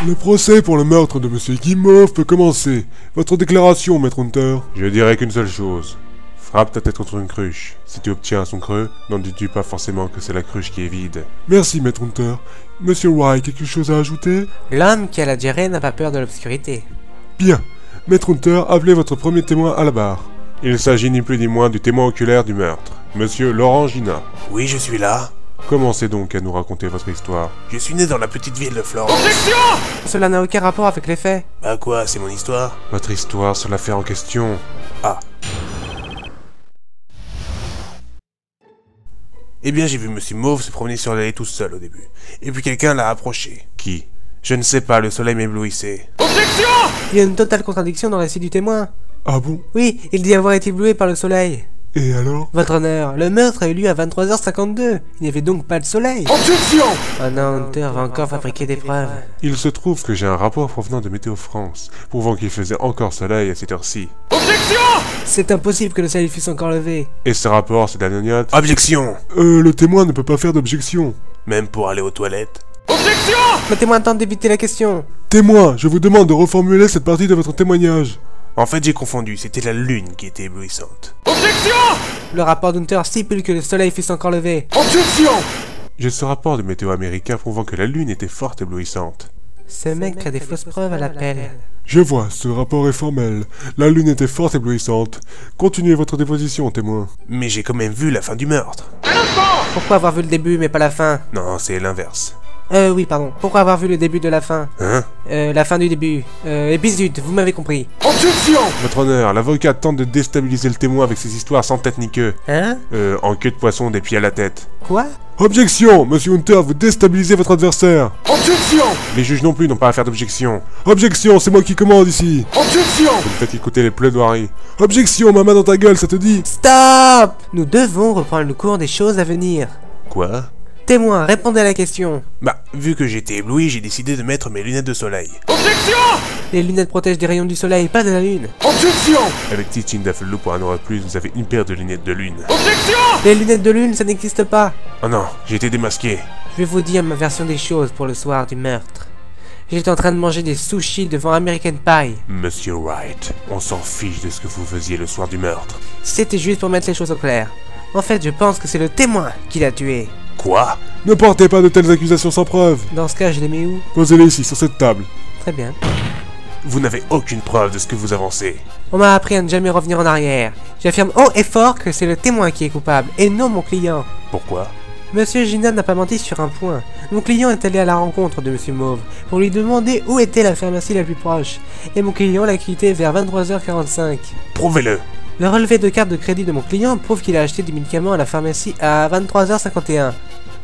Le procès pour le meurtre de Monsieur Guimauve peut commencer. Votre déclaration, Maître Hunter. Je dirais qu'une seule chose. Frappe ta tête contre une cruche. Si tu obtiens son creux, n'en dis-tu pas forcément que c'est la cruche qui est vide. Merci, Maître Hunter. Monsieur Wright, quelque chose à ajouter? L'homme qui a la diarrhée n'a pas peur de l'obscurité. Bien. Maître Hunter, appelez votre premier témoin à la barre. Il s'agit ni plus ni moins du témoin oculaire du meurtre, Monsieur Laurent Gina. Oui, je suis là. Commencez donc à nous raconter votre histoire. Je suis né dans la petite ville de Florence. Cela n'a aucun rapport avec les faits. Bah quoi, c'est mon histoire? Votre histoire sur l'affaire en question. Ah. Eh bien, j'ai vu Monsieur Mauve se promener sur l'allée tout seul au début. Et puis quelqu'un l'a approché. Qui? Je ne sais pas, le soleil m'éblouissait. Il y a une totale contradiction dans le récit du témoin. Ah bon? Oui, il dit avoir été ébloui par le soleil. Et alors? Votre honneur, le meurtre a eu lieu à 23h52. Il n'y avait donc pas de soleil. Objection! Oh non, Hunter va encore fabriquer des preuves. Il se trouve que j'ai un rapport provenant de Météo France, prouvant qu'il faisait encore soleil à cette heure-ci. C'est impossible que le soleil puisse encore lever. Et ce rapport, c'est d'anognote? Objection! Le témoin ne peut pas faire d'objection. Même pour aller aux toilettes. Le témoin tente d'éviter la question. Témoin, je vous demande de reformuler cette partie de votre témoignage. En fait, j'ai confondu, c'était la lune qui était éblouissante. Le rapport d'Hunter stipule que le soleil puisse encore lever. Objection! J'ai ce rapport de Météo américain prouvant que la lune était fort éblouissante. Ce mec crée des fausses preuves à l'appel. Je vois, ce rapport est formel. La lune était fort éblouissante. Continuez votre déposition, témoin. Mais j'ai quand même vu la fin du meurtre. Pourquoi avoir vu le début mais pas la fin? Non, c'est l'inverse. Oui, pardon. Pourquoi avoir vu le début de la fin? Hein? La fin du début. Et puis zut, vous m'avez compris. Objection! Votre honneur, l'avocat tente de déstabiliser le témoin avec ses histoires sans tête ni queue. Hein? En queue de poisson des pieds à la tête. Quoi? Objection! Monsieur Hunter, vous déstabilisez votre adversaire. Objection! Les juges non plus n'ont pas à faire d'objection. Objection, c'est moi qui commande ici. Objection! Vous ne faites qu'écouter les plaidoiries. Objection, ma main dans ta gueule, ça te dit? Stop! Nous devons reprendre le cours des choses à venir. Quoi? Témoin, répondez à la question. Bah, vu que j'étais ébloui, j'ai décidé de mettre mes lunettes de soleil. Les lunettes protègent des rayons du soleil, pas de la lune. Objection! Avec Teaching Daffalou pour un euro de plus, vous avez une paire de lunettes de lune. Les lunettes de lune, ça n'existe pas. Oh non, j'ai été démasqué. Je vais vous dire ma version des choses pour le soir du meurtre. J'étais en train de manger des sushis devant American Pie. Monsieur Wright, on s'en fiche de ce que vous faisiez le soir du meurtre. C'était juste pour mettre les choses au clair. En fait, je pense que c'est le témoin qui l'a tué. Quoi? Ne portez pas de telles accusations sans preuve. Dans ce cas, je les mets où? Posez-les ici, sur cette table. Très bien. Vous n'avez aucune preuve de ce que vous avancez. On m'a appris à ne jamais revenir en arrière. J'affirme haut et fort que c'est le témoin qui est coupable, et non mon client. Pourquoi? Monsieur Gina n'a pas menti sur un point. Mon client est allé à la rencontre de Monsieur Mauve pour lui demander où était la pharmacie la plus proche. Et mon client l'a quitté vers 23h45. Prouvez-le. Le relevé de carte de crédit de mon client prouve qu'il a acheté des médicaments à la pharmacie à 23h51.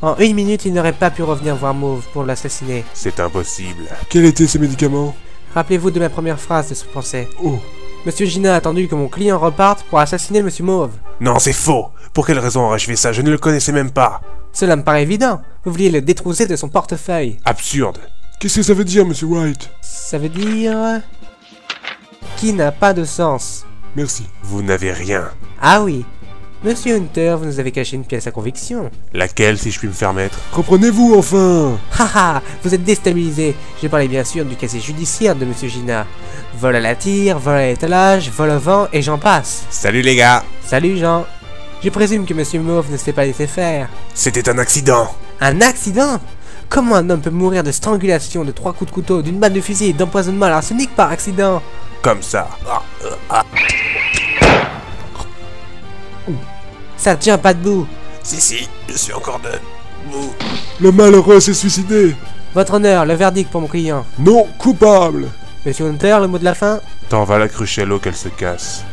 En une minute, il n'aurait pas pu revenir voir Mauve pour l'assassiner. C'est impossible. Quels étaient ces médicaments? Rappelez-vous de ma première phrase de ce procès. Oh. Monsieur Gina a attendu que mon client reparte pour assassiner Monsieur Mauve. Non, c'est faux. Pour quelle raison aurais-je fait ça? Je ne le connaissais même pas. Cela me paraît évident. Vous vouliez le détrousser de son portefeuille. Absurde. Qu'est-ce que ça veut dire, Monsieur Wright? Ça veut dire... qui n'a pas de sens. Merci. Vous n'avez rien. Ah oui. Monsieur Hunter, vous nous avez caché une pièce à conviction. Laquelle, si je puis me permettre? Reprenez-vous, enfin! Haha, vous êtes déstabilisé. Je parlais bien sûr du casier judiciaire de Monsieur Gina. Vol à la tire, vol à l'étalage, vol au vent, et j'en passe. Salut les gars. Salut Jean. Je présume que Monsieur Mauve ne s'est pas laissé faire. C'était un accident. Un accident? Comment un homme peut mourir de strangulation, de 3 coups de couteau, d'une balle de fusil et d'empoisonnement à l'arsenic par accident? Comme ça. Ça tient pas debout. Si, je suis encore debout. Le malheureux s'est suicidé! Votre honneur, le verdict pour mon client. Non coupable! Monsieur Hunter, le mot de la fin? T'en vas la cruche à l'eau qu'elle se casse.